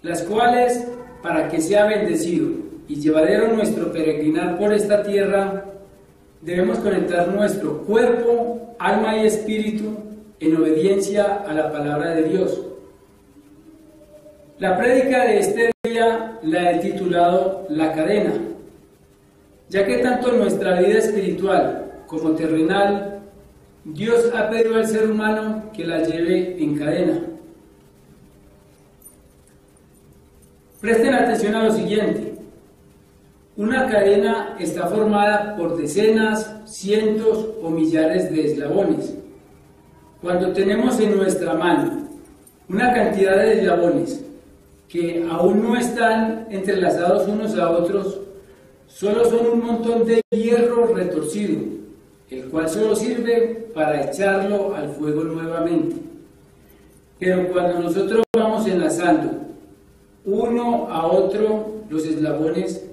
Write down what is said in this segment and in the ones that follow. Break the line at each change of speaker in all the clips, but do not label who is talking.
las cuales, para que sea bendecido y llevadero nuestro peregrinar por esta tierra, debemos conectar nuestro cuerpo, alma y espíritu en obediencia a la palabra de Dios. La prédica de este día la he titulado La cadena, ya que tanto en nuestra vida espiritual como terrenal, Dios ha pedido al ser humano que la lleve en cadena. Presten atención a lo siguiente. Una cadena está formada por decenas, cientos o millares de eslabones. Cuando tenemos en nuestra mano una cantidad de eslabones que aún no están entrelazados unos a otros, solo son un montón de hierro retorcido, el cual solo sirve para echarlo al fuego nuevamente. Pero cuando nosotros vamos enlazando uno a otro los eslabones,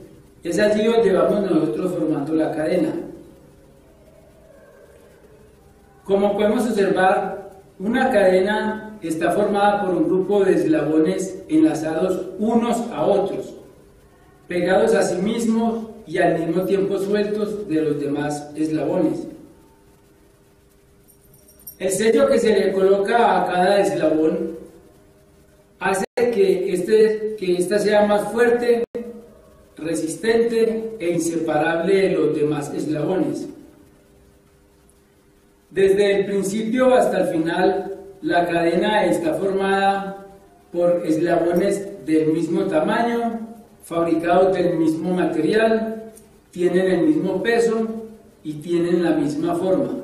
es allí donde vamos nosotros formando la cadena. Como podemos observar, una cadena está formada por un grupo de eslabones enlazados unos a otros, pegados a sí mismos y al mismo tiempo sueltos de los demás eslabones. El sello que se le coloca a cada eslabón hace que ésta sea más fuerte, resistente e inseparable de los demás eslabones. Desde el principio hasta el final, la cadena está formada por eslabones del mismo tamaño, fabricados del mismo material, tienen el mismo peso y tienen la misma forma.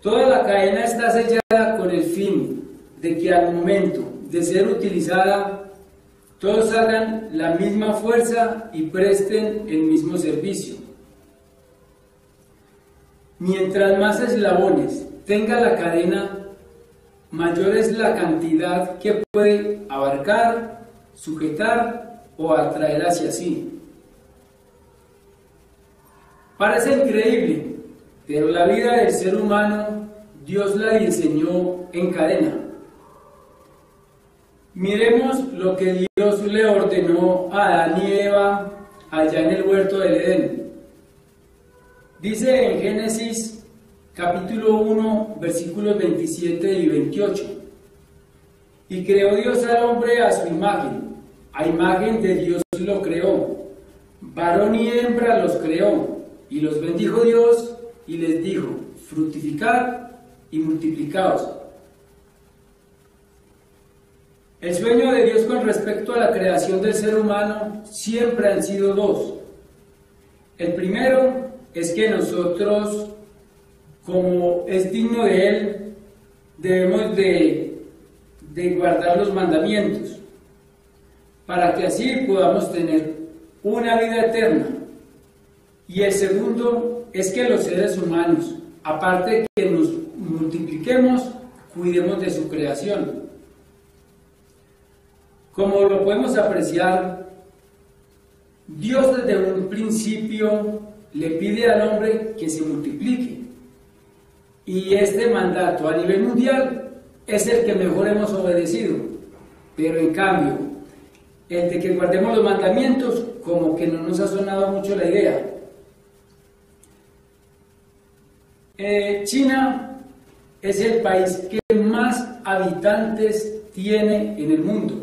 Toda la cadena está sellada con el fin de que al momento de ser utilizada, todos hagan la misma fuerza y presten el mismo servicio. Mientras más eslabones tenga la cadena, mayor es la cantidad que puede abarcar, sujetar o atraer hacia sí. Parece increíble, pero la vida del ser humano Dios la diseñó en cadena. Miremos lo que Dios le ordenó a Adán y Eva allá en el huerto del Edén. Dice en Génesis capítulo 1, versículos 27 y 28. Y creó Dios al hombre a su imagen, a imagen de Dios lo creó, varón y hembra los creó, y los bendijo Dios y les dijo: fructificad y multiplicaos. El sueño de Dios con respecto a la creación del ser humano siempre han sido dos. El primero es que nosotros, como es digno de Él, debemos de guardar los mandamientos, para que así podamos tener una vida eterna. Y el segundo es que los seres humanos, aparte de que nos multipliquemos, cuidemos de su creación. Como lo podemos apreciar, Dios desde un principio le pide al hombre que se multiplique. Y este mandato a nivel mundial es el que mejor hemos obedecido. Pero en cambio, el de que guardemos los mandamientos, como que no nos ha sonado mucho la idea. China es el país que más habitantes tiene en el mundo.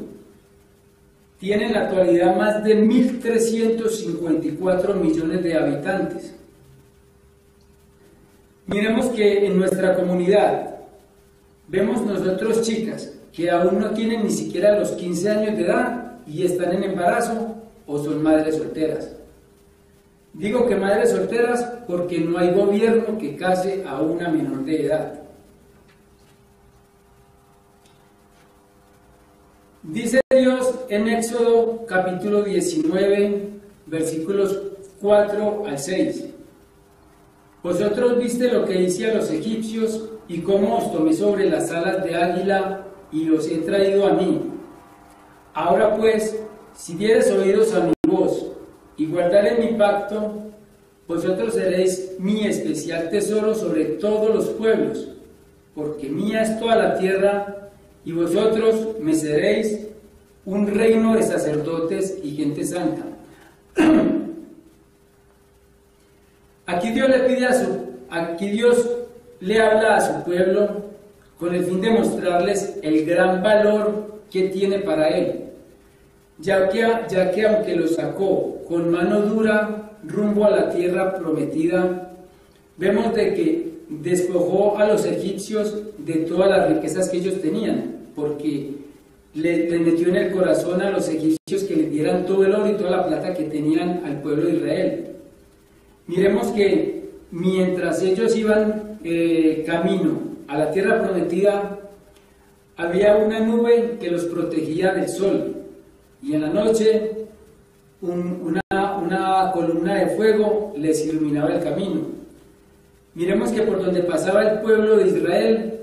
Tiene en la actualidad más de 1.354 millones de habitantes. Miremos que en nuestra comunidad vemos nosotros chicas que aún no tienen ni siquiera los 15 años de edad y están en embarazo o son madres solteras. Digo que madres solteras porque no hay gobierno que case a una menor de edad. Dice Dios en Éxodo capítulo 19, versículos 4 al 6. Vosotros viste lo que hice a los egipcios y cómo os tomé sobre las alas de águila y os he traído a mí. Ahora pues, si diereis oídos a mi voz y guardareis mi pacto, vosotros seréis mi especial tesoro sobre todos los pueblos, porque mía es toda la tierra y vosotros me seréis un reino de sacerdotes y gente santa. Aquí Dios le habla a su pueblo con el fin de mostrarles el gran valor que tiene para él, ya que aunque los sacó con mano dura rumbo a la tierra prometida, vemos de que despojó a los egipcios de todas las riquezas que ellos tenían, porque le metió en el corazón a los egipcios que le dieran todo el oro y toda la plata que tenían al pueblo de Israel. Miremos que mientras ellos iban camino a la tierra prometida, había una nube que los protegía del sol, y en la noche una columna de fuego les iluminaba el camino. Miremos que por donde pasaba el pueblo de Israel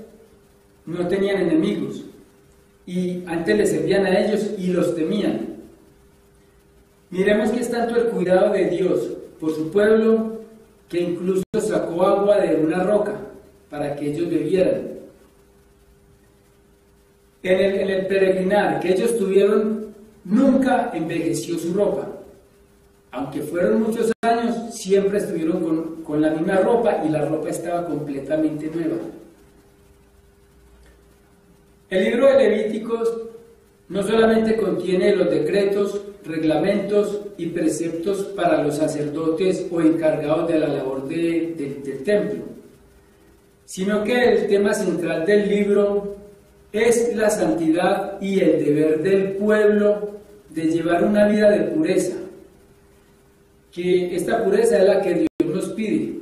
no tenían enemigos, y antes les servían a ellos y los temían. Miremos que es tanto el cuidado de Dios por su pueblo, que incluso sacó agua de una roca para que ellos bebieran. En el peregrinar que ellos tuvieron, nunca envejeció su ropa. Aunque fueron muchos años, siempre estuvieron con la misma ropa, y la ropa estaba completamente nueva. El libro de Levíticos no solamente contiene los decretos, reglamentos y preceptos para los sacerdotes o encargados de la labor del templo, sino que el tema central del libro es la santidad y el deber del pueblo de llevar una vida de pureza, que esta pureza es la que Dios nos pide.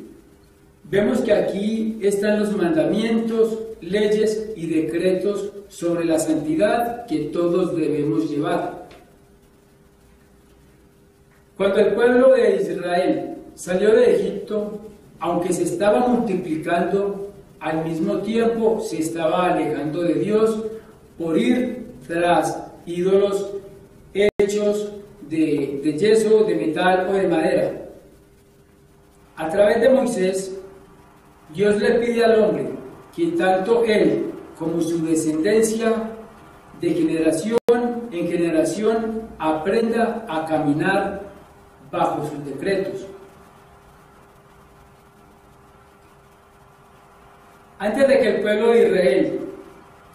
Vemos que aquí están los mandamientos, leyes y decretos sobre la santidad que todos debemos llevar. Cuando el pueblo de Israel salió de Egipto, aunque se estaba multiplicando, al mismo tiempo se estaba alejando de Dios por ir tras ídolos hechos de yeso, de metal o de madera. A través de Moisés, Dios le pide al hombre que tanto él como su descendencia de generación en generación aprenda a caminar bajo sus decretos. Antes de que el pueblo de Israel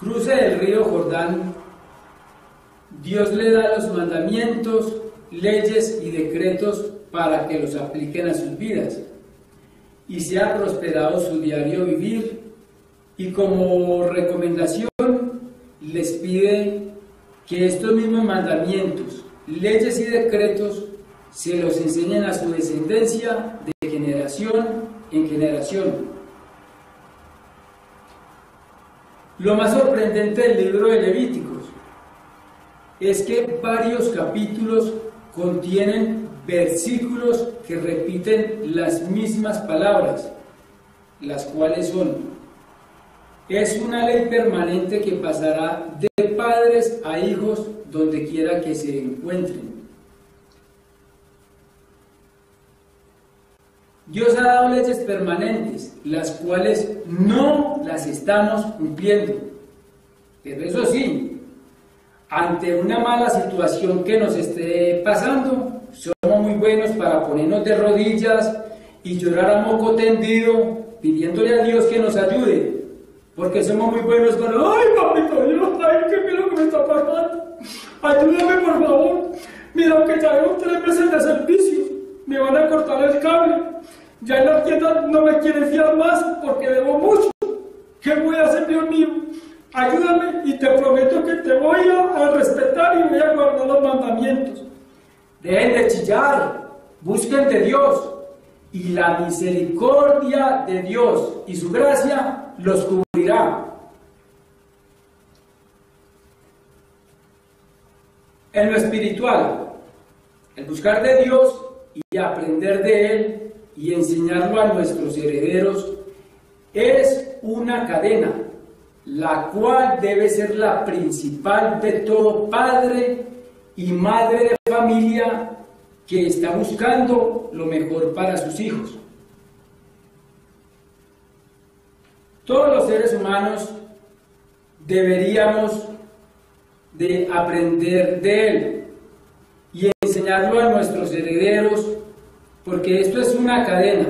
cruce el río Jordán, Dios le da los mandamientos, leyes y decretos para que los apliquen a sus vidas y sea prosperado su diario vivir, y como recomendación les pide que estos mismos mandamientos, leyes y decretos se los enseñen a su descendencia de generación en generación. Lo más sorprendente del libro de Levíticos es que varios capítulos contienen versículos que repiten las mismas palabras, las cuales son: es una ley permanente que pasará de padres a hijos donde quiera que se encuentren. Dios ha dado leyes permanentes, las cuales no las estamos cumpliendo. Pero eso sí, ante una mala situación que nos esté pasando, somos muy buenos para ponernos de rodillas y llorar a moco tendido, pidiéndole a Dios que nos ayude, porque somos muy buenos con: ay, papito Dios, ay, que mira lo que me está pasando, ayúdame por favor, mira que ya llevo 3 meses de servicio, me van a cortar el cable, ya en la tienda no me quieren fiar más porque debo mucho, ¿qué voy a hacer, Dios mío? Ayúdame y te prometo que te voy a respetar y voy a guardar los mandamientos. Dejen de chillar, busquen de Dios, y la misericordia de Dios y su gracia los cubrirá. En lo espiritual, el buscar de Dios y aprender de Él y enseñarlo a nuestros herederos es una cadena, la cual debe ser la principal de todo padre y madre de familia que está buscando lo mejor para sus hijos. Todos los seres humanos deberíamos de aprender de él y enseñarlo a nuestros herederos, porque esto es una cadena,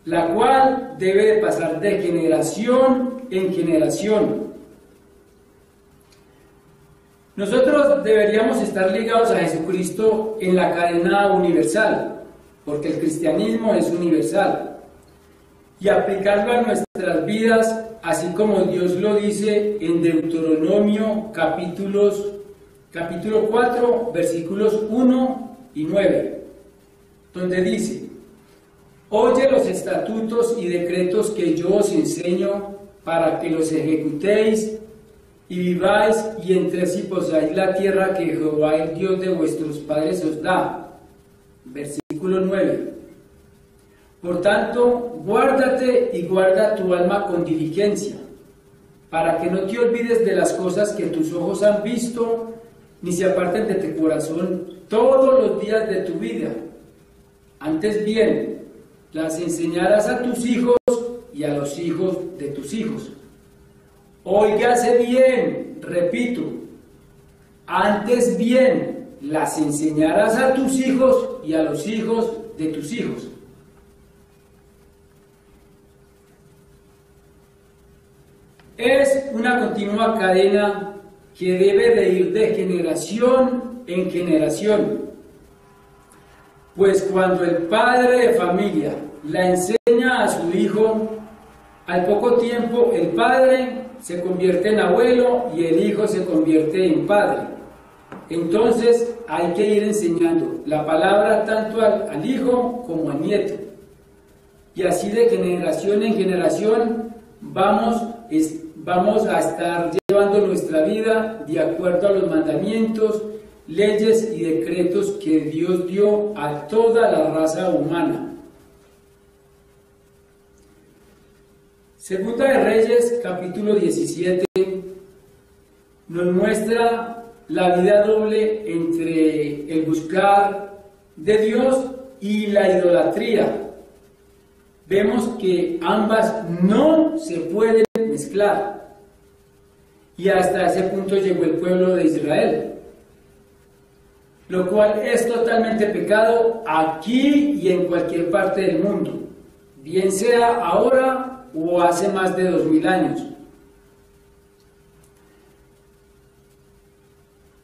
la cual debe de pasar de generación en generación. Nosotros deberíamos estar ligados a Jesucristo en la cadena universal, porque el cristianismo es universal, y aplicarlo a nuestras vidas, así como Dios lo dice en Deuteronomio capítulo 4, versículos 1 y 9, donde dice: oye los estatutos y decretos que yo os enseño para que los ejecutéis y viváis y entréis y poseáis la tierra que Jehová el Dios de vuestros padres os da. Versículo 9. Por tanto, guárdate y guarda tu alma con diligencia, para que no te olvides de las cosas que tus ojos han visto, ni se aparten de tu corazón todos los días de tu vida. Antes bien, las enseñarás a tus hijos y a los hijos de tus hijos. Óigase bien, repito, antes bien, las enseñarás a tus hijos y a los hijos de tus hijos. Es una continua cadena que debe de ir de generación en generación, pues cuando el padre de familia la enseña a su hijo, al poco tiempo el padre se convierte en abuelo y el hijo se convierte en padre. Entonces hay que ir enseñando la palabra tanto al hijo como al nieto. Y así de generación en generación vamos a estar llevando nuestra vida de acuerdo a los mandamientos, leyes y decretos que Dios dio a toda la raza humana. Segunda de Reyes, capítulo 17, nos muestra la vida doble entre el buscar de Dios y la idolatría. Vemos que ambas no se pueden mezclar. Y hasta ese punto llegó el pueblo de Israel, lo cual es totalmente pecado aquí y en cualquier parte del mundo, bien sea ahora o hace más de 2000 años.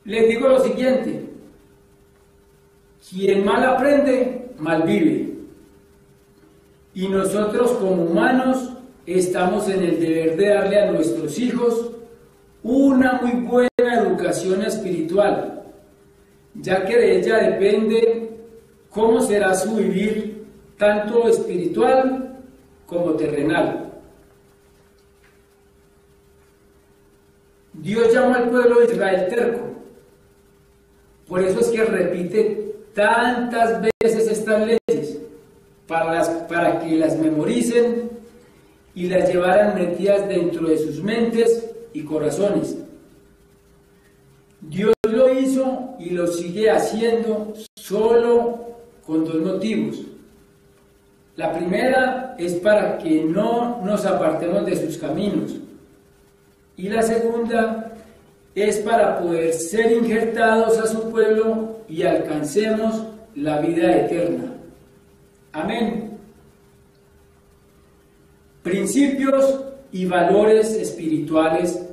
Les digo lo siguiente: quien mal aprende, mal vive. Y nosotros como humanos estamos en el deber de darle a nuestros hijos una muy buena educación espiritual, ya que de ella depende cómo será su vivir, tanto espiritual como terrenal. Dios llamó al pueblo de Israel terco, por eso es que repite tantas veces estas leyes, para que las memoricen y las llevaran metidas dentro de sus mentes y corazones. Dios lo hizo y lo sigue haciendo solo con dos motivos. La primera es para que no nos apartemos de sus caminos, y la segunda es para poder ser injertados a su pueblo y alcancemos la vida eterna. Amén. Principios y valores espirituales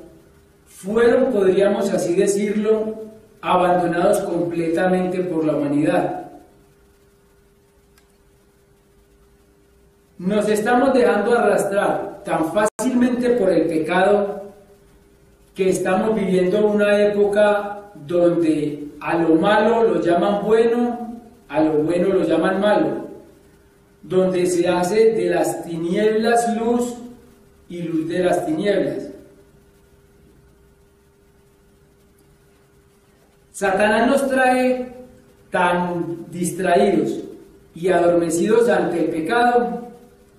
fueron, podríamos así decirlo, abandonados completamente por la humanidad. Nos estamos dejando arrastrar tan fácilmente por el pecado que estamos viviendo una época donde a lo malo lo llaman bueno, a lo bueno lo llaman malo, donde se hace de las tinieblas luz y luz de las tinieblas. Satanás nos trae tan distraídos y adormecidos ante el pecado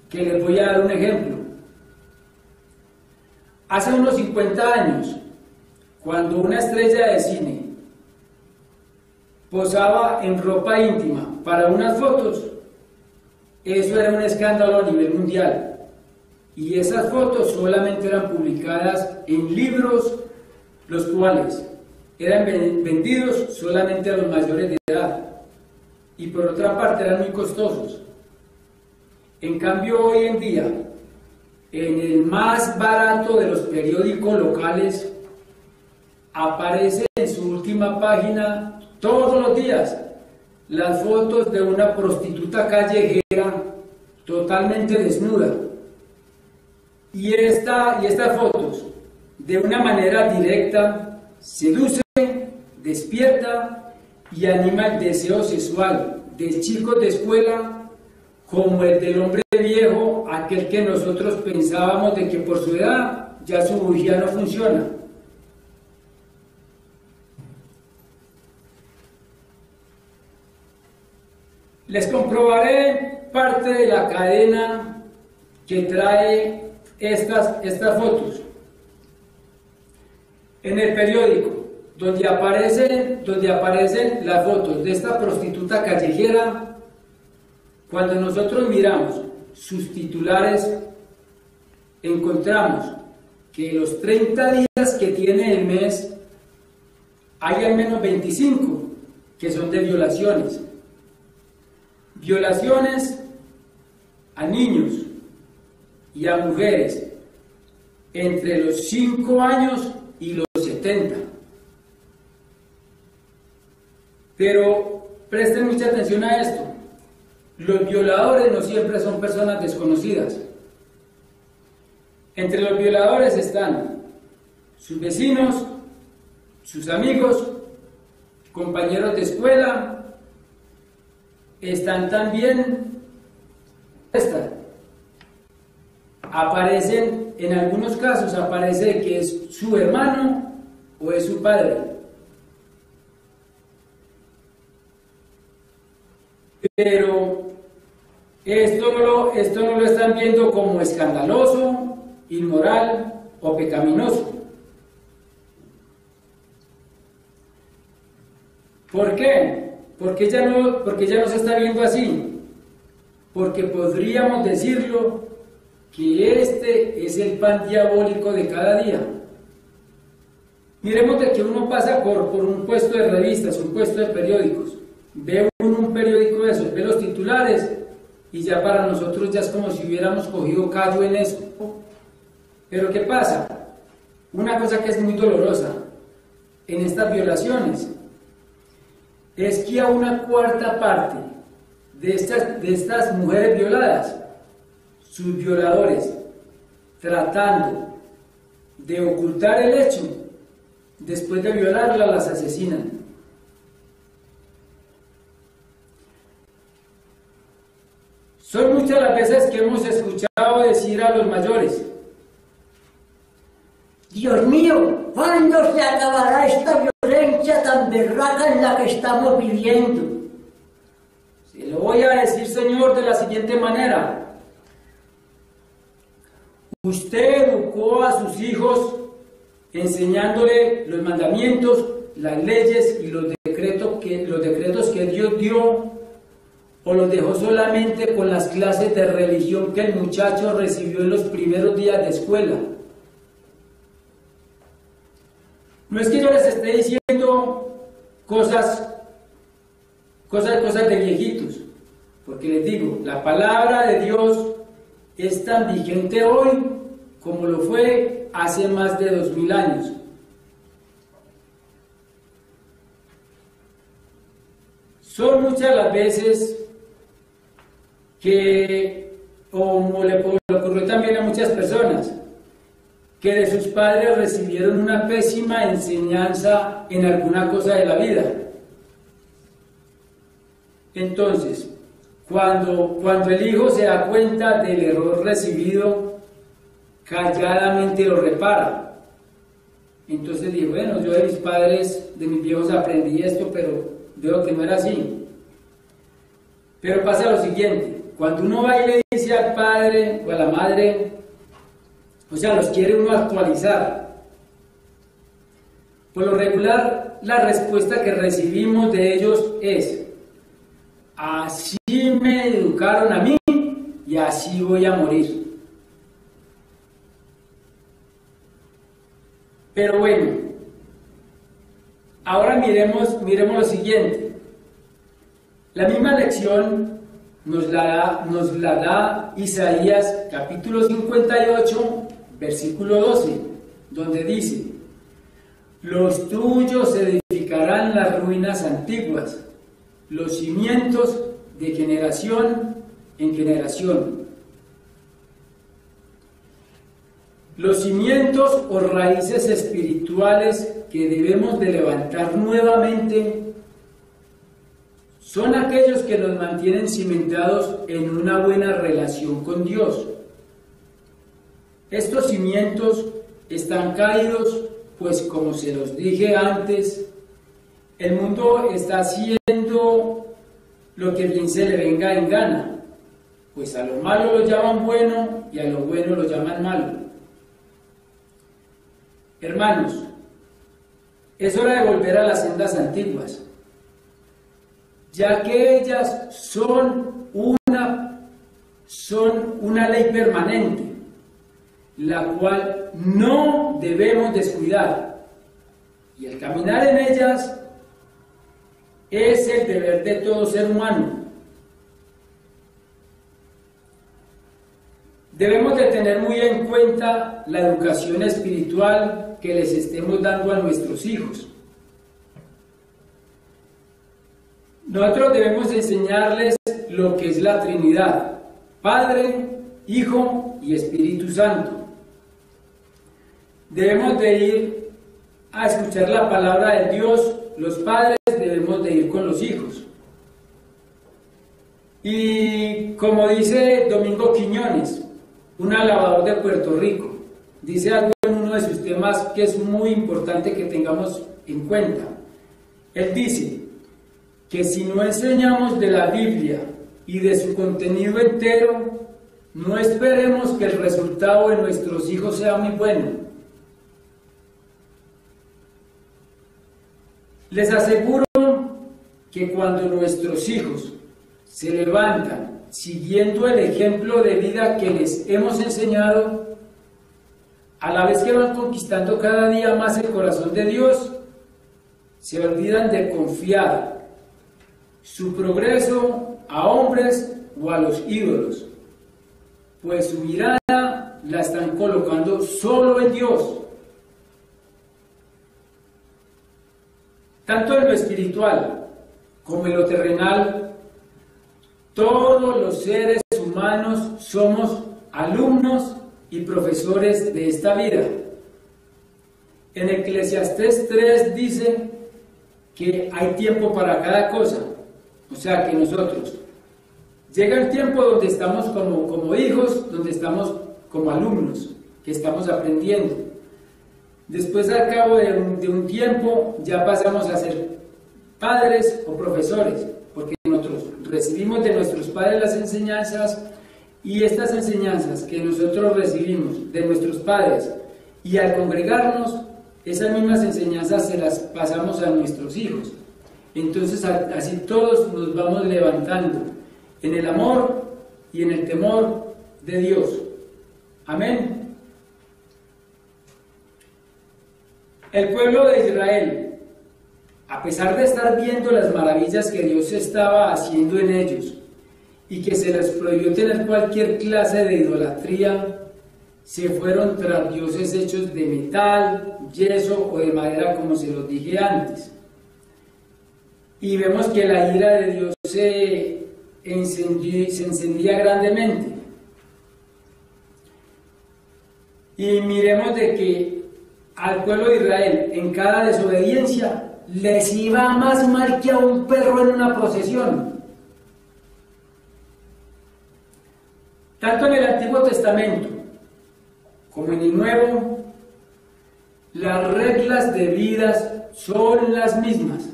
que les voy a dar un ejemplo. Hace unos 50 años, cuando una estrella de cine posaba en ropa íntima para unas fotos, eso era un escándalo a nivel mundial. y esas fotos solamente eran publicadas en libros, los cuales eran vendidos solamente a los mayores de edad, y por otra parte eran muy costosos. En cambio, hoy en día, en el más barato de los periódicos locales, aparece en su última página todos los días las fotos de una prostituta callejera totalmente desnuda. Y estas fotos, de una manera directa, seduce, despierta y anima el deseo sexual de chicos de escuela como el del hombre viejo, aquel que nosotros pensábamos de que por su edad ya su bujía no funciona. Les comprobaré parte de la cadena que trae estas fotos. En el periódico, donde aparecen las fotos de esta prostituta callejera, cuando nosotros miramos sus titulares, encontramos que los 30 días que tiene el mes, hay al menos 25 que son de violaciones. Violaciones a niños y a mujeres entre los 5 años y los 70. Pero presten mucha atención a esto. Los violadores no siempre son personas desconocidas. Entre los violadores están sus vecinos, sus amigos, compañeros de escuela, están también, aparecen, en algunos casos aparece que es su hermano o es su padre. Pero esto no lo están viendo como escandaloso, inmoral o pecaminoso. ¿Por qué? Porque ya no se está viendo así. Porque podríamos decirlo que este es el pan diabólico de cada día. Miremos de que uno pasa por un puesto de revistas, un puesto de periódicos, ve un periódico de esos, ve los titulares y ya para nosotros ya es como si hubiéramos cogido callo en eso. Pero ¿qué pasa? Una cosa que es muy dolorosa en estas violaciones es que a una cuarta parte de estas mujeres violadas, sus violadores, tratando de ocultar el hecho, después de violarla, las asesinan. Son muchas las veces que hemos escuchado decir a los mayores: Dios mío, ¿cuándo se acabará esta violencia tan berraca en la que estamos viviendo? Se lo voy a decir, Señor, de la siguiente manera. Usted educó a sus hijos enseñándole los mandamientos, las leyes y los decretos que Dios dio, o los dejó solamente con las clases de religión que el muchacho recibió en los primeros días de escuela. No es que yo les esté diciendo cosas de viejitos, porque les digo, la palabra de Dios es tan vigente hoy como lo fue hace más de 2000 años. Son muchas las veces que, como le ocurrió también a muchas personas, que de sus padres recibieron una pésima enseñanza en alguna cosa de la vida. Entonces, cuando el hijo se da cuenta del error recibido, calladamente lo repara. Entonces dijo, bueno, yo de mis padres, de mis viejos aprendí esto, pero veo que no era así. Pero pasa lo siguiente, cuando uno va y le dice al padre o a la madre, o sea, los quiere uno actualizar, por lo regular la respuesta que recibimos de ellos es: así me educaron a mí y así voy a morir. Pero bueno, ahora miremos lo siguiente. La misma lección nos la da Isaías capítulo 58, versículo 12, donde dice: los tuyos edificarán las ruinas antiguas, los cimientos de generación en generación. Los cimientos o raíces espirituales que debemos de levantar nuevamente son aquellos que nos mantienen cimentados en una buena relación con Dios. Estos cimientos están caídos, pues como se los dije antes, el mundo está haciendo lo que bien se le venga en gana, pues a lo malo lo llaman bueno y a lo bueno lo llaman malo. Hermanos, es hora de volver a las sendas antiguas, ya que ellas son una ley permanente, la cual no debemos descuidar, y el caminar en ellas es el deber de todo ser humano. Debemos de tener muy en cuenta la educación espiritual que les estemos dando a nuestros hijos. Nosotros debemos enseñarles lo que es la Trinidad, Padre, Hijo y Espíritu Santo. Debemos de ir a escuchar la palabra de Dios. Los padres debemos de ir con los hijos. Y como dice Domingo Quiñones, un alabador de Puerto Rico, dice algo en uno de sus temas que es muy importante que tengamos en cuenta. Él dice que si no enseñamos de la Biblia y de su contenido entero, no esperemos que el resultado de nuestros hijos sea muy bueno. Les aseguro que cuando nuestros hijos se levantan siguiendo el ejemplo de vida que les hemos enseñado, a la vez que van conquistando cada día más el corazón de Dios, se olvidan de confiar su progreso a hombres o a los ídolos, pues su mirada la están colocando solo en Dios. Tanto en lo espiritual como en lo terrenal, todos los seres humanos somos alumnos y profesores de esta vida. En Eclesiastés 3 dice que hay tiempo para cada cosa, o sea que nosotros llega el tiempo donde estamos como hijos, donde estamos como alumnos, que estamos aprendiendo. Después, al cabo de un tiempo, ya pasamos a ser padres o profesores, porque nosotros recibimos de nuestros padres las enseñanzas, y estas enseñanzas que nosotros recibimos de nuestros padres, y al congregarnos, esas mismas enseñanzas se las pasamos a nuestros hijos. Entonces, así todos nos vamos levantando en el amor y en el temor de Dios. Amén. El pueblo de Israel, a pesar de estar viendo las maravillas que Dios estaba haciendo en ellos y que se les prohibió tener cualquier clase de idolatría, se fueron tras dioses hechos de metal, yeso o de madera, como se los dije antes. Y vemos que la ira de Dios se encendía grandemente. Y miremos de que al pueblo de Israel, en cada desobediencia, les iba más mal que a un perro en una procesión. Tanto en el Antiguo Testamento como en el Nuevo, las reglas de vida son las mismas.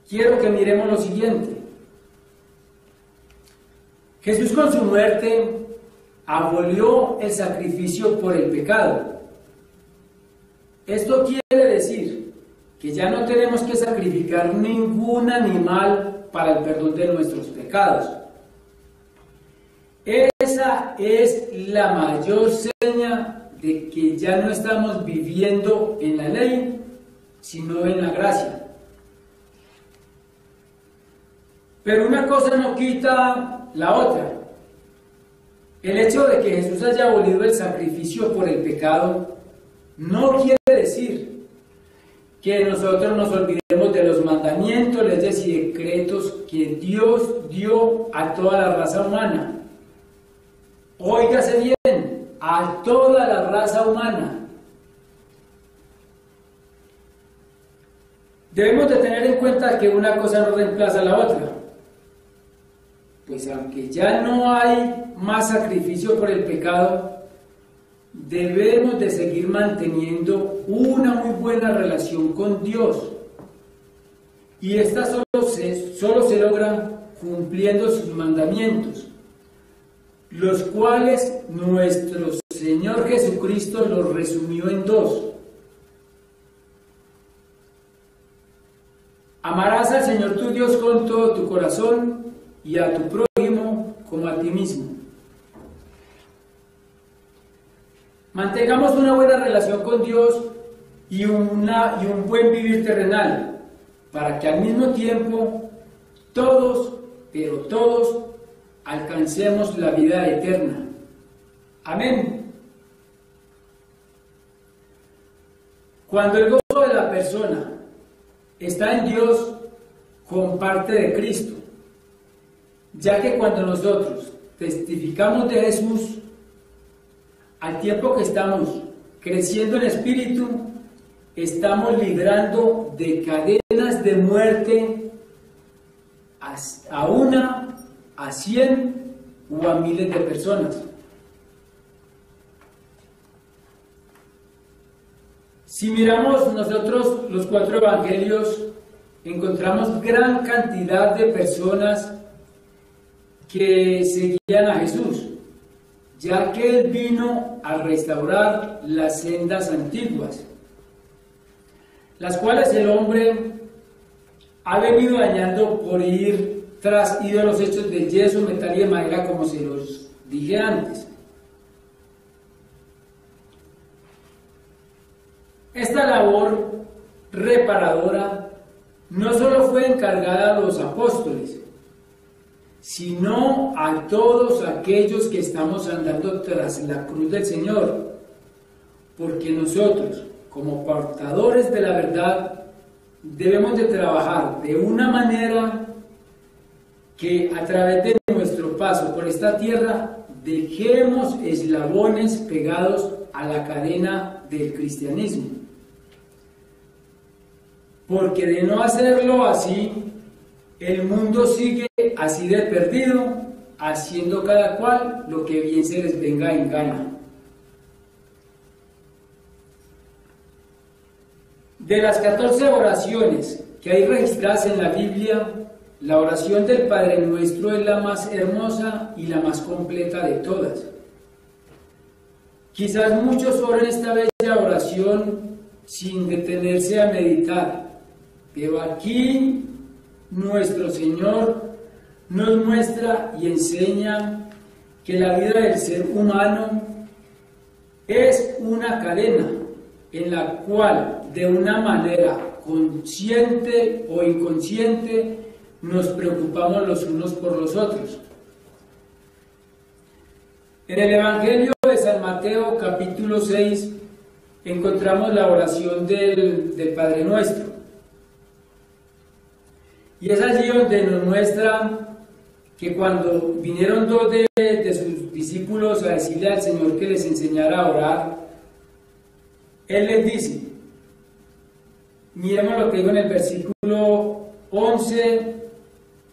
Quiero que miremos lo siguiente. Jesús con su muerte abolió el sacrificio por el pecado. Esto quiere decir que ya no tenemos que sacrificar ningún animal para el perdón de nuestros pecados. Esa es la mayor seña de que ya no estamos viviendo en la ley, sino en la gracia. Pero una cosa no quita la otra. El hecho de que Jesús haya abolido el sacrificio por el pecado no quiere decir que nosotros nos olvidemos de los mandamientos, leyes y decretos que Dios dio a toda la raza humana. Óigase bien, a toda la raza humana. Debemos de tener en cuenta que una cosa no reemplaza a la otra. Pues aunque ya no hay más sacrificio por el pecado, debemos de seguir manteniendo una muy buena relación con Dios. Y esta solo se logra cumpliendo sus mandamientos, los cuales nuestro Señor Jesucristo los resumió en dos. Amarás al Señor tu Dios con todo tu corazón y a tu prójimo como a ti mismo. Mantengamos una buena relación con Dios y un buen vivir terrenal, para que al mismo tiempo todos, pero todos, alcancemos la vida eterna. Amén. Cuando el gozo de la persona está en Dios, comparte de Cristo, ya que cuando nosotros testificamos de Jesús, al tiempo que estamos creciendo en espíritu, estamos librando de cadenas de muerte a una, a 100 o a miles de personas. Si miramos nosotros los 4 evangelios, encontramos gran cantidad de personas que seguían a Jesús, ya que Él vino a restaurar las sendas antiguas, las cuales el hombre ha venido dañando por ir tras ídolos hechos de yeso, metal y de madera, como se los dije antes. Esta labor reparadora no solo fue encargada a los apóstoles, sino a todos aquellos que estamos andando tras la cruz del Señor, porque nosotros, como portadores de la verdad, debemos de trabajar de una manera que a través de nuestro paso por esta tierra dejemos eslabones pegados a la cadena del cristianismo, porque de no hacerlo así, el mundo sigue así de perdido, haciendo cada cual lo que bien se les venga en gana. De las 14 oraciones que hay registradas en la Biblia, la oración del Padre Nuestro es la más hermosa y la más completa de todas. Quizás muchos oren esta bella oración sin detenerse a meditar, pero aquí nuestro Señor nos muestra y enseña que la vida del ser humano es una cadena en la cual de una manera consciente o inconsciente nos preocupamos los unos por los otros. En el Evangelio de San Mateo capítulo 6 encontramos la oración del Padre Nuestro. Y es allí donde nos muestra que cuando vinieron 2 de sus discípulos a decirle al Señor que les enseñara a orar, Él les dice, miremos lo que digo en el versículo 11,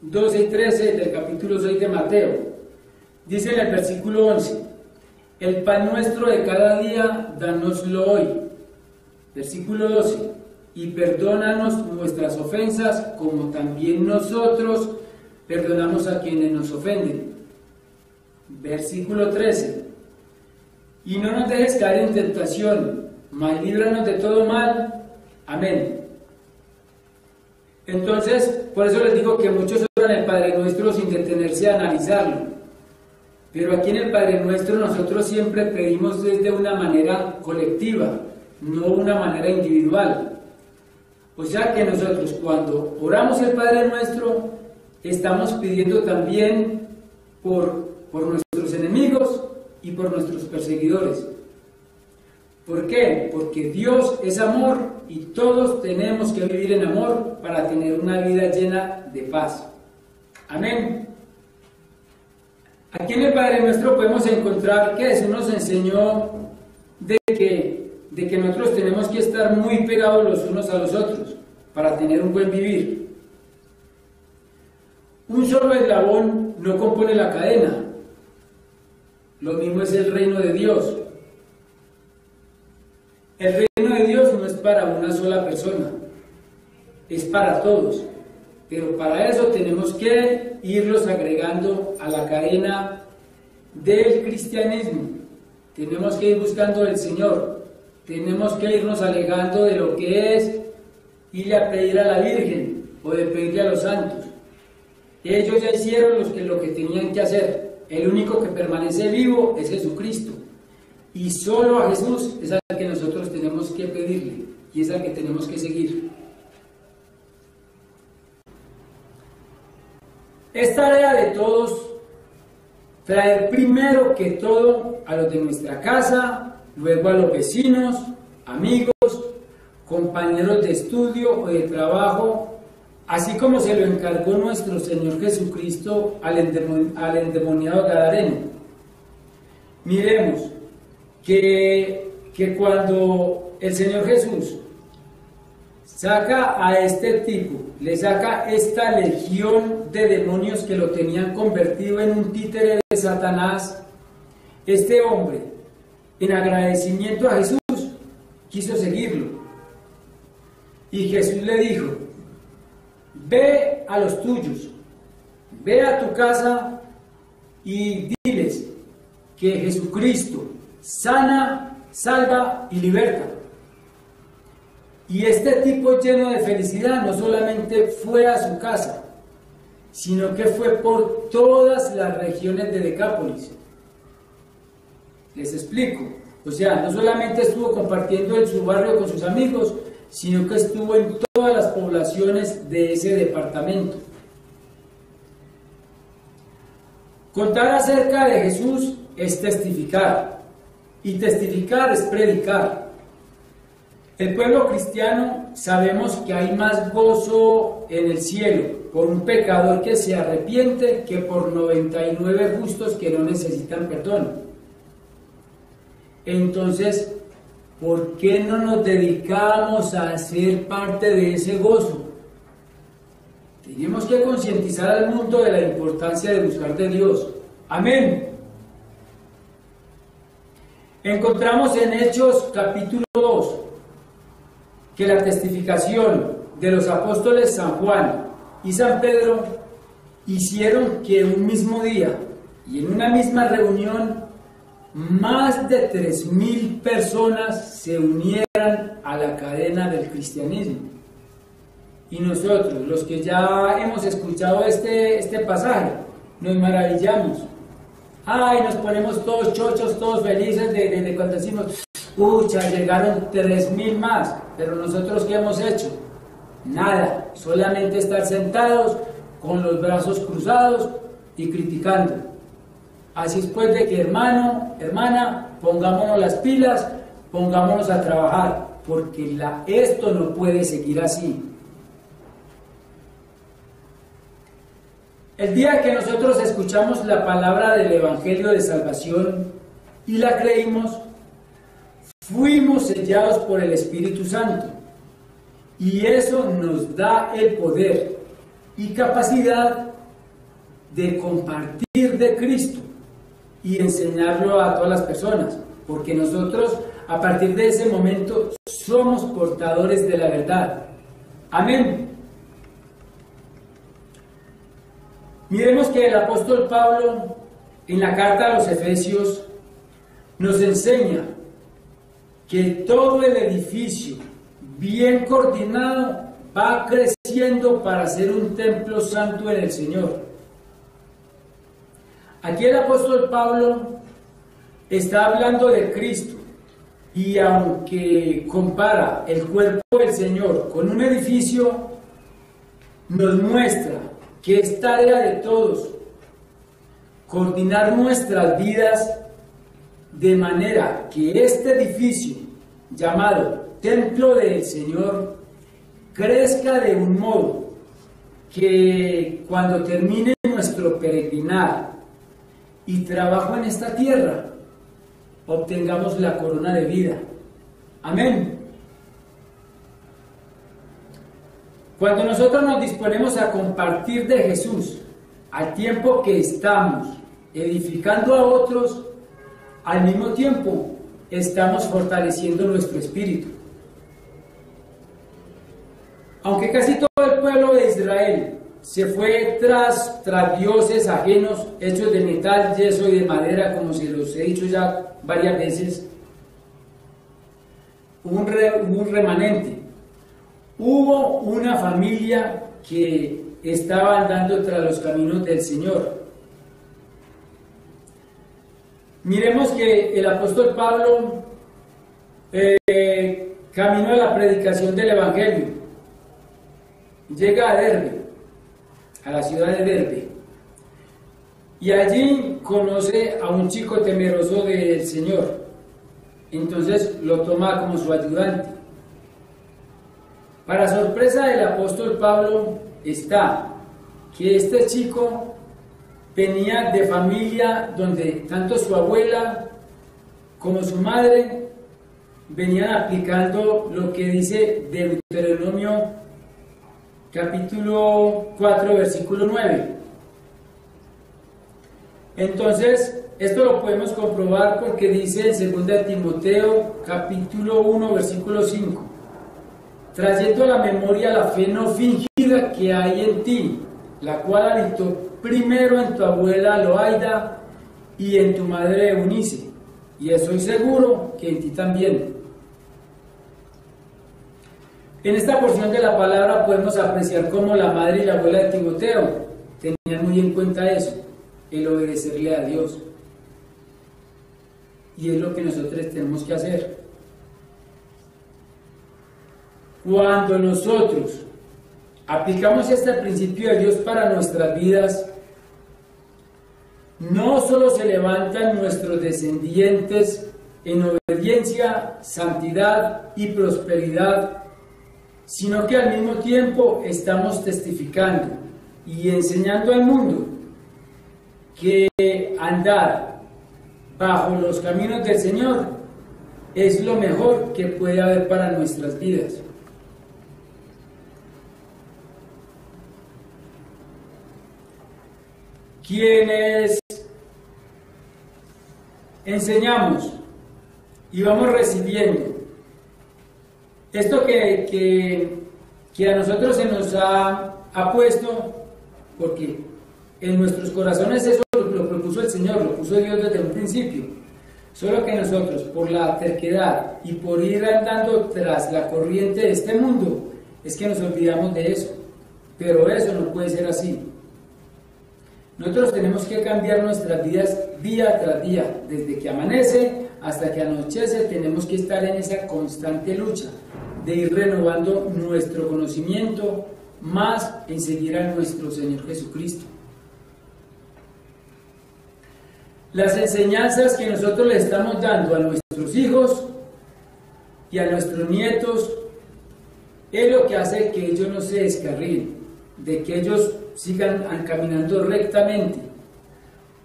12 y 13 del capítulo 6 de Mateo. Dice en el versículo 11, el pan nuestro de cada día, dánoslo hoy. Versículo 12, y perdónanos nuestras ofensas, como también nosotros perdonamos a quienes nos ofenden. Versículo 13, y no nos dejes caer en tentación, mas líbranos de todo mal. Amén. Entonces, por eso les digo que muchos oran el Padre Nuestro sin detenerse a analizarlo. Pero aquí en el Padre Nuestro nosotros siempre pedimos desde una manera colectiva, no una manera individual. O sea que nosotros cuando oramos el Padre Nuestro, estamos pidiendo también por nuestros enemigos y por nuestros perseguidores. ¿Por qué? Porque Dios es amor y todos tenemos que vivir en amor para tener una vida llena de paz. Amén. Aquí en el Padre Nuestro podemos encontrar que Jesús nos enseñó de que nosotros tenemos que estar muy pegados los unos a los otros para tener un buen vivir. Un solo eslabón no compone la cadena. Lo mismo es el reino de Dios. El reino de Dios no es para una sola persona, es para todos. Pero para eso tenemos que irlos agregando a la cadena del cristianismo. Tenemos que ir buscando al Señor. Tenemos que irnos alejando de lo que es irle a pedir a la Virgen o de pedirle a los santos. Ellos ya hicieron lo que tenían que hacer. El único que permanece vivo es Jesucristo. Y solo a Jesús es al que nosotros tenemos que pedirle y es al que tenemos que seguir. Es tarea de todos traer primero que todo a los de nuestra casa, luego a los vecinos, amigos, compañeros de estudio o de trabajo, así como se lo encargó nuestro Señor Jesucristo al endemoniado gadareno. Miremos que cuando el Señor Jesús saca a este tipo, le saca esta legión de demonios que lo tenían convertido en un títere de Satanás, este hombre, en agradecimiento a Jesús, quiso seguirlo. Y Jesús le dijo: ve a los tuyos, ve a tu casa y diles que Jesucristo sana, salva y liberta. Y este tipo lleno de felicidad no solamente fue a su casa, sino que fue por todas las regiones de Decápolis. Les explico. O sea, no solamente estuvo compartiendo en su barrio con sus amigos, sino que estuvo en todas las poblaciones de ese departamento. Contar acerca de Jesús es testificar, y testificar es predicar. El pueblo cristiano sabemos que hay más gozo en el cielo por un pecador que se arrepiente que por 99 justos que no necesitan perdón. Entonces, ¿por qué no nos dedicamos a ser parte de ese gozo? Tenemos que concientizar al mundo de la importancia de buscar de Dios. Amén. Encontramos en Hechos capítulo 2 que la testificación de los apóstoles San Juan y San Pedro hicieron que un mismo día y en una misma reunión más de 3.000 personas se unieran a la cadena del cristianismo. Y nosotros, los que ya hemos escuchado este pasaje, nos maravillamos. Ay, nos ponemos todos chochos, todos felices de cuando decimos: pucha, llegaron 3.000 más. Pero nosotros, ¿qué hemos hecho? Nada, solamente estar sentados con los brazos cruzados y criticando. Así es pues de que, hermano, hermana, pongámonos las pilas, pongámonos a trabajar, porque esto no puede seguir así. El día que nosotros escuchamos la palabra del Evangelio de Salvación y la creímos, fuimos sellados por el Espíritu Santo, y eso nos da el poder y capacidad de compartir de Cristo y enseñarlo a todas las personas, porque nosotros a partir de ese momento somos portadores de la verdad. Amén. Miremos que el apóstol Pablo en la carta a los Efesios nos enseña que todo el edificio bien coordinado va creciendo para ser un templo santo en el Señor. Aquí el apóstol Pablo está hablando de Cristo, y aunque compara el cuerpo del Señor con un edificio, nos muestra que es tarea de todos coordinar nuestras vidas de manera que este edificio llamado Templo del Señor crezca de un modo que cuando termine nuestro peregrinar y trabajo en esta tierra, obtengamos la corona de vida. Amén. Cuando nosotros nos disponemos a compartir de Jesús, al tiempo que estamos edificando a otros, al mismo tiempo estamos fortaleciendo nuestro espíritu. Aunque casi todo el pueblo de Israel se fue tras dioses ajenos, hechos de metal, yeso y de madera, como se los he dicho ya varias veces, hubo un remanente. Hubo una familia que estaba andando tras los caminos del Señor. Miremos que el apóstol Pablo caminó a la predicación del Evangelio. Llega a Derbe, a la ciudad de Derbe, y allí conoce a un chico temeroso del Señor. Entonces lo toma como su ayudante. Para sorpresa del apóstol Pablo está que este chico venía de familia donde tanto su abuela como su madre venían aplicando lo que dice Deuteronomio capítulo 4 versículo 9. Entonces esto lo podemos comprobar porque dice en 2 Timoteo capítulo 1 versículo 5: trayendo a la memoria la fe no fingida que hay en ti, la cual habitó primero en tu abuela Loaida y en tu madre Eunice, y estoy seguro que en ti también. En esta porción de la palabra podemos apreciar cómo la madre y la abuela de Timoteo tenían muy en cuenta eso, el obedecerle a Dios. Y es lo que nosotros tenemos que hacer. Cuando nosotros aplicamos este principio de Dios para nuestras vidas, no solo se levantan nuestros descendientes en obediencia, santidad y prosperidad, sino que al mismo tiempo estamos testificando y enseñando al mundo que andar bajo los caminos del Señor es lo mejor que puede haber para nuestras vidas. Quienes enseñamos y vamos recibiendo esto que a nosotros se nos ha puesto, porque en nuestros corazones eso lo propuso el Señor, lo puso Dios desde un principio, solo que nosotros por la terquedad y por ir andando tras la corriente de este mundo es que nos olvidamos de eso, pero eso no puede ser así. Nosotros tenemos que cambiar nuestras vidas día tras día, desde que amanece hasta que anochece. Tenemos que estar en esa constante lucha de ir renovando nuestro conocimiento más en seguir a nuestro Señor Jesucristo. Las enseñanzas que nosotros le estamos dando a nuestros hijos y a nuestros nietos es lo que hace que ellos no se descarrilen, de que ellos sigan caminando rectamente,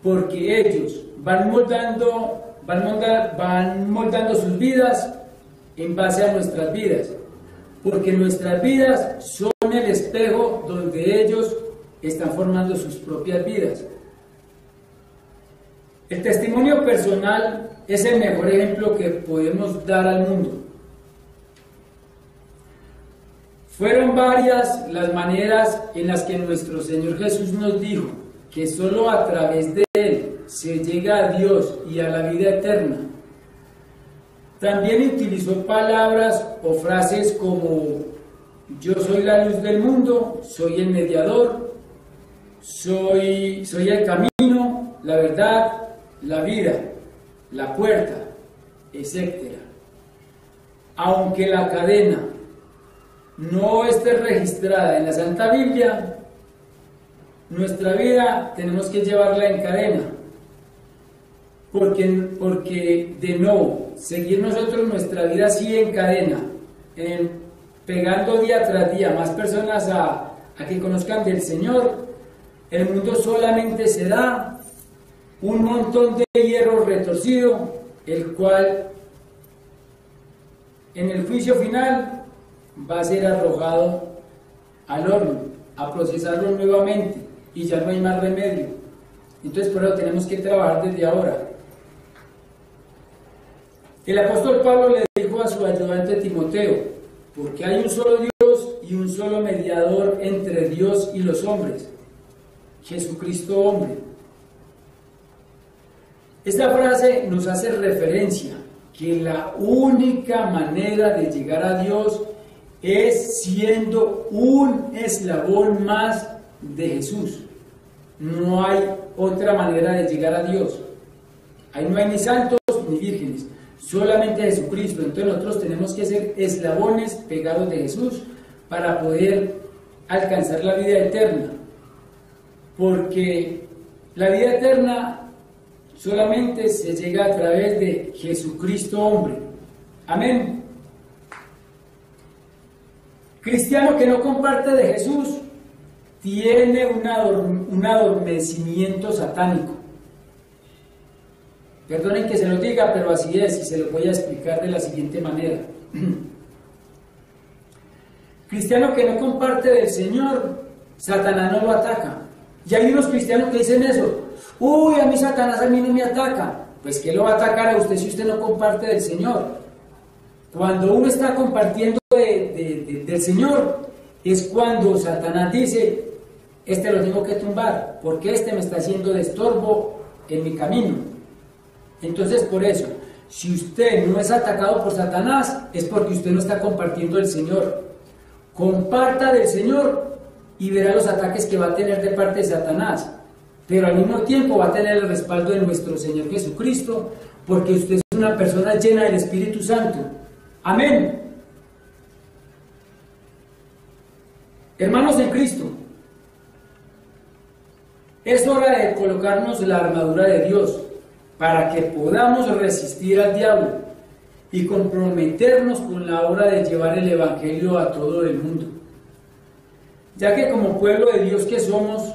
porque ellos van moldando sus vidas en base a nuestras vidas, porque nuestras vidas son el espejo donde ellos están formando sus propias vidas. El testimonio personal es el mejor ejemplo que podemos dar al mundo. Fueron varias las maneras en las que nuestro Señor Jesús nos dijo que solo a través de Él se llega a Dios y a la vida eterna. También utilizó palabras o frases como: yo soy la luz del mundo, soy el mediador, soy el camino, la verdad, la vida, la puerta, etc. Aunque la cadena no esté registrada en la Santa Biblia, nuestra vida tenemos que llevarla en cadena, porque de no seguir nosotros nuestra vida así en cadena, pegando día tras día más personas a que conozcan del Señor, el mundo solamente será un montón de hierro retorcido, el cual en el juicio final va a ser arrojado al horno, a procesarlo nuevamente, y ya no hay más remedio. Entonces por eso tenemos que trabajar desde ahora. El apóstol Pablo le dijo a su ayudante Timoteo: porque hay un solo Dios y un solo mediador entre Dios y los hombres, Jesucristo hombre. Esta frase nos hace referencia que la única manera de llegar a Dios es siendo un eslabón más de Jesús. No hay otra manera de llegar a Dios. Ahí no hay ni santos ni vírgenes, solamente Jesucristo. Entonces nosotros tenemos que ser eslabones pegados de Jesús para poder alcanzar la vida eterna, porque la vida eterna solamente se llega a través de Jesucristo hombre. Amén. Cristiano que no comparte de Jesús tiene un adormecimiento satánico. Perdonen que se lo diga, pero así es, y se lo voy a explicar de la siguiente manera. Cristiano que no comparte del Señor, Satanás no lo ataca. Y hay unos cristianos que dicen eso: uy, a mí Satanás a mí no me ataca. Pues ¿qué lo va a atacar a usted si usted no comparte del Señor? Cuando uno está compartiendo del Señor, es cuando Satanás dice: este lo tengo que tumbar, porque este me está haciendo de estorbo en mi camino. Entonces, por eso, si usted no es atacado por Satanás, es porque usted no está compartiendo del Señor. Comparta del Señor y verá los ataques que va a tener de parte de Satanás, pero al mismo tiempo va a tener el respaldo de nuestro Señor Jesucristo, porque usted es una persona llena del Espíritu Santo. Amén. Hermanos en Cristo, es hora de colocarnos la armadura de Dios para que podamos resistir al diablo y comprometernos con la obra de llevar el Evangelio a todo el mundo. Ya que como pueblo de Dios que somos,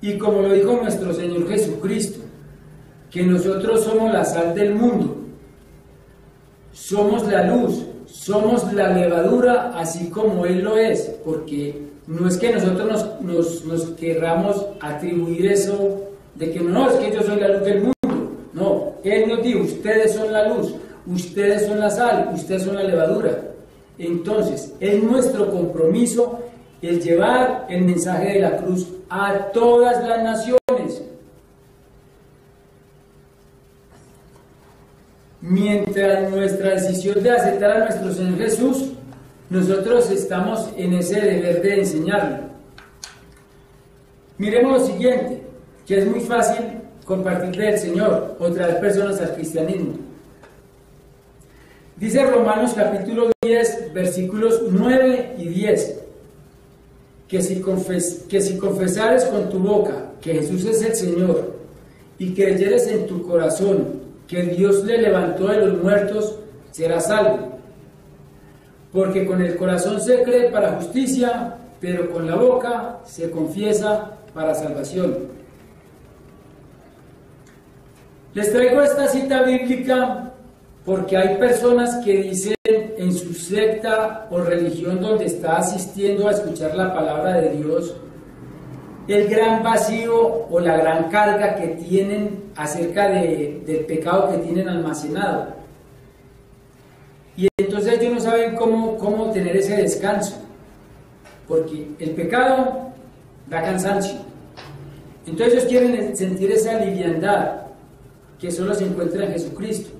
y como lo dijo nuestro Señor Jesucristo, que nosotros somos la sal del mundo, somos la luz, somos la levadura, así como Él lo es, porque no es que nosotros nos querramos atribuir eso de que no, es que yo soy la luz del mundo. No, Él nos dijo: ustedes son la luz, ustedes son la sal, ustedes son la levadura. Entonces, es nuestro compromiso el llevar el mensaje de la cruz a todas las naciones. Mientras nuestra decisión de aceptar a nuestro Señor Jesús, nosotros estamos en ese deber de enseñarlo. Miremos lo siguiente, que es muy fácil compartir del Señor o traer personas al cristianismo. Dice Romanos capítulo 10, versículos 9 y 10, que si confesares con tu boca que Jesús es el Señor y creyeres en tu corazón que Dios le levantó de los muertos, serás salvo. Porque con el corazón se cree para justicia, pero con la boca se confiesa para salvación. Les traigo esta cita bíblica porque hay personas que dicen en su secta o religión donde está asistiendo a escuchar la palabra de Dios, el gran vacío o la gran carga que tienen acerca del pecado que tienen almacenado. Y entonces ellos no saben cómo tener ese descanso, porque el pecado da cansancio. Entonces ellos quieren sentir esa liviandad que solo se encuentra en Jesucristo.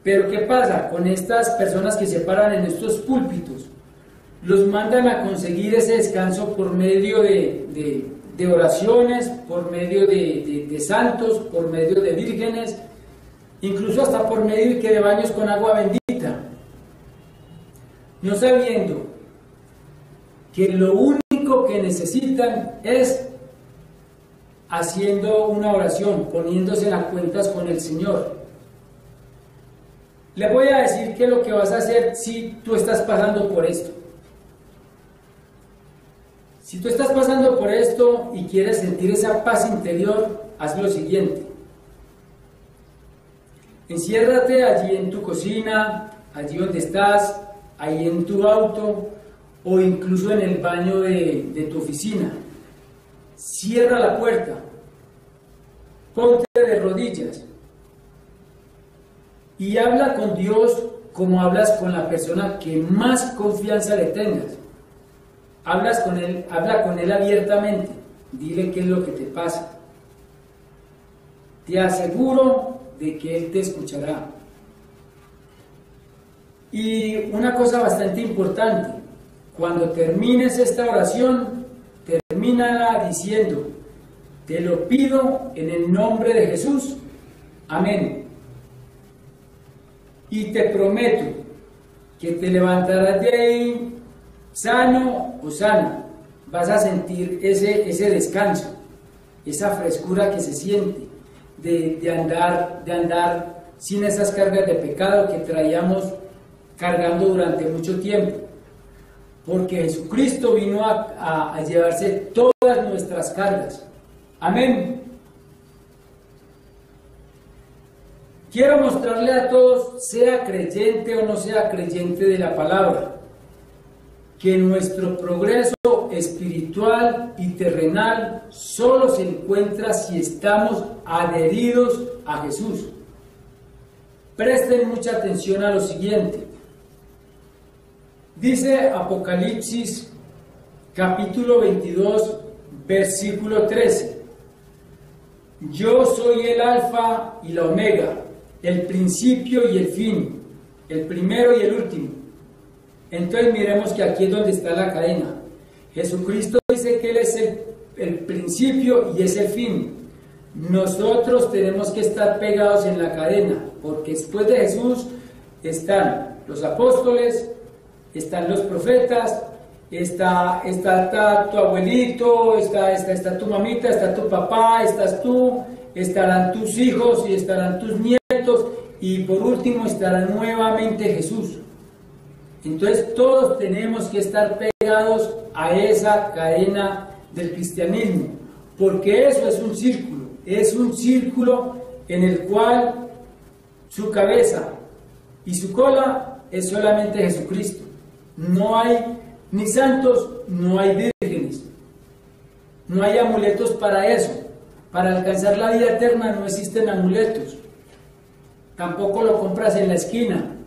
Pero ¿qué pasa con estas personas que se paran en estos púlpitos? Los mandan a conseguir ese descanso por medio de de oraciones, por medio de santos, por medio de vírgenes, incluso hasta por medio de baños con agua bendita, no sabiendo que lo único que necesitan es haciendo una oración, poniéndose en las cuentas con el Señor. Les voy a decir qué es lo que vas a hacer si tú estás pasando por esto. Si tú estás pasando por esto y quieres sentir esa paz interior, haz lo siguiente. Enciérrate allí en tu cocina, allí donde estás, ahí en tu auto o incluso en el baño de tu oficina. Cierra la puerta, ponte de rodillas y habla con Dios como hablas con la persona que más confianza le tengas. Habla con él abiertamente, dile qué es lo que te pasa. Te aseguro de que Él te escuchará. Y una cosa bastante importante, cuando termines esta oración, termínala diciendo: te lo pido en el nombre de Jesús, amén. Y te prometo que te levantarás de ahí sano o sana. Vas a sentir ese descanso, esa frescura que se siente de andar sin esas cargas de pecado que traíamos cargando durante mucho tiempo, porque Jesucristo vino a llevarse todas nuestras cargas. Amén. Quiero mostrarle a todos, sea creyente o no sea creyente de la palabra, que nuestro progreso espiritual y terrenal solo se encuentra si estamos adheridos a Jesús. Presten mucha atención a lo siguiente. Dice Apocalipsis capítulo 22, versículo 13. Yo soy el alfa y la omega, el principio y el fin, el primero y el último. Entonces miremos que aquí es donde está la cadena. Jesucristo dice que Él es el principio y es el fin. Nosotros tenemos que estar pegados en la cadena, porque después de Jesús están los apóstoles, están los profetas, está tu abuelito, está tu mamita, está tu papá, estás tú, estarán tus hijos y estarán tus nietos, y por último estará nuevamente Jesús. Entonces todos tenemos que estar pegados a esa cadena del cristianismo, porque eso es un círculo en el cual su cabeza y su cola es solamente Jesucristo. No hay ni santos, no hay vírgenes, no hay amuletos para eso. Para alcanzar la vida eterna no existen amuletos, tampoco lo compras en la esquina.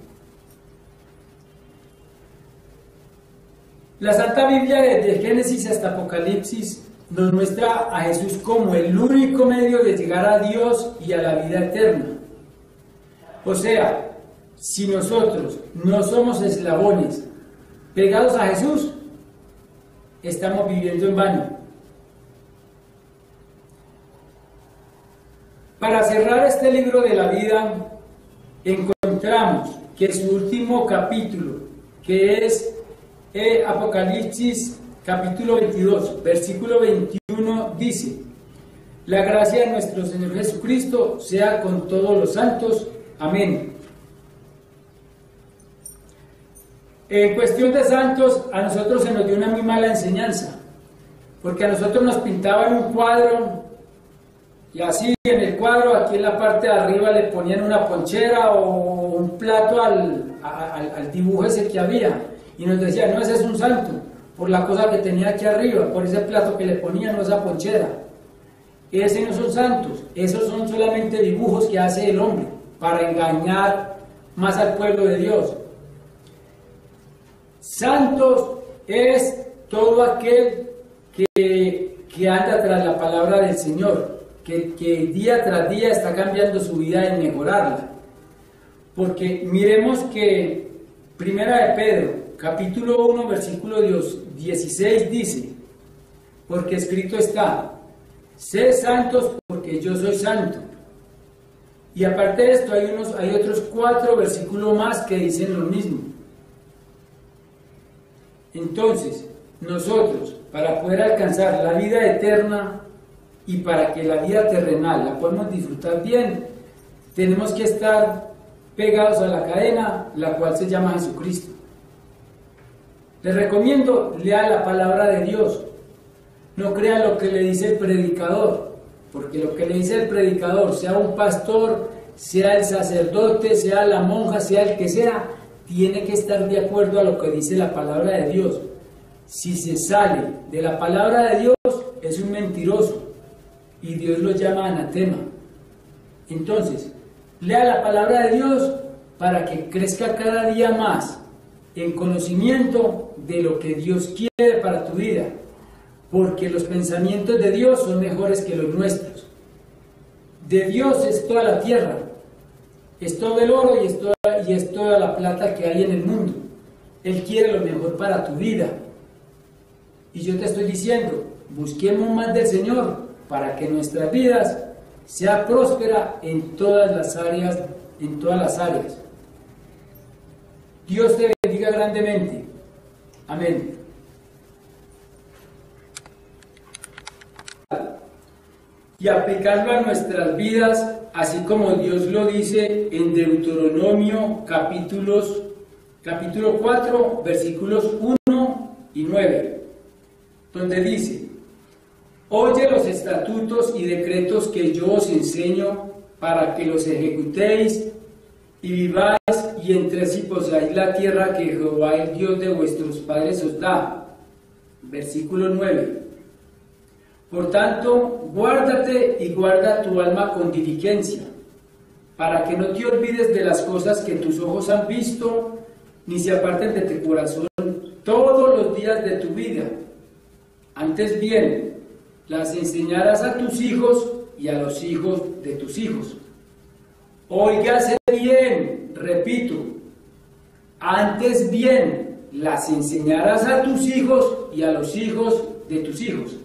La Santa Biblia desde Génesis hasta Apocalipsis nos muestra a Jesús como el único medio de llegar a Dios y a la vida eterna. O sea, si nosotros no somos eslabones pegados a Jesús, estamos viviendo en vano. Para cerrar este libro de la vida, encontramos que su último capítulo, que es Apocalipsis capítulo 22, versículo 21, dice: la gracia de nuestro Señor Jesucristo sea con todos los santos. Amén. En cuestión de santos, a nosotros se nos dio una muy mala enseñanza, porque a nosotros nos pintaban un cuadro, y así en el cuadro, aquí en la parte de arriba, le ponían una ponchera o un plato al dibujo ese que había, y nos decían: no, ese es un santo, por la cosa que tenía aquí arriba, por ese plato que le ponían, o esa ponchera. Ese no son santos, esos son solamente dibujos que hace el hombre para engañar más al pueblo de Dios. Santos es todo aquel que anda tras la palabra del Señor, que día tras día está cambiando su vida en mejorarla. Porque miremos que Primera de Pedro, capítulo 1, versículo 16 dice: porque escrito está, sed santos porque yo soy santo. Y aparte de esto hay otros 4 versículos más que dicen lo mismo. Entonces, nosotros, para poder alcanzar la vida eterna y para que la vida terrenal la podamos disfrutar bien, tenemos que estar pegados a la cadena, la cual se llama Jesucristo. Les recomiendo, lea la palabra de Dios. No crea lo que le dice el predicador, porque lo que le dice el predicador, sea un pastor, sea el sacerdote, sea la monja, sea el que sea, tiene que estar de acuerdo a lo que dice la palabra de Dios. Si se sale de la palabra de Dios, es un mentiroso y Dios lo llama anatema. Entonces, lea la palabra de Dios para que crezca cada día más en conocimiento de lo que Dios quiere para tu vida, porque los pensamientos de Dios son mejores que los nuestros. De Dios es toda la tierra, es todo el oro y es toda la plata que hay en el mundo. Él quiere lo mejor para tu vida. Y yo te estoy diciendo, busquemos más del Señor para que nuestras vidas sea próspera en todas las áreas, Dios te bendiga grandemente. Amén. Y aplicarlo a nuestras vidas, así como Dios lo dice en Deuteronomio capítulo 4, versículos 1 y 9, donde dice: oye los estatutos y decretos que yo os enseño para que los ejecutéis y viváis y entréis y poseáis la tierra que Jehová, el Dios de vuestros padres, os da. Versículo 9. Por tanto, guárdate y guarda tu alma con diligencia, para que no te olvides de las cosas que tus ojos han visto, ni se aparten de tu corazón todos los días de tu vida. Antes bien, las enseñarás a tus hijos y a los hijos de tus hijos. Óigase bien, repito, antes bien las enseñarás a tus hijos y a los hijos de tus hijos.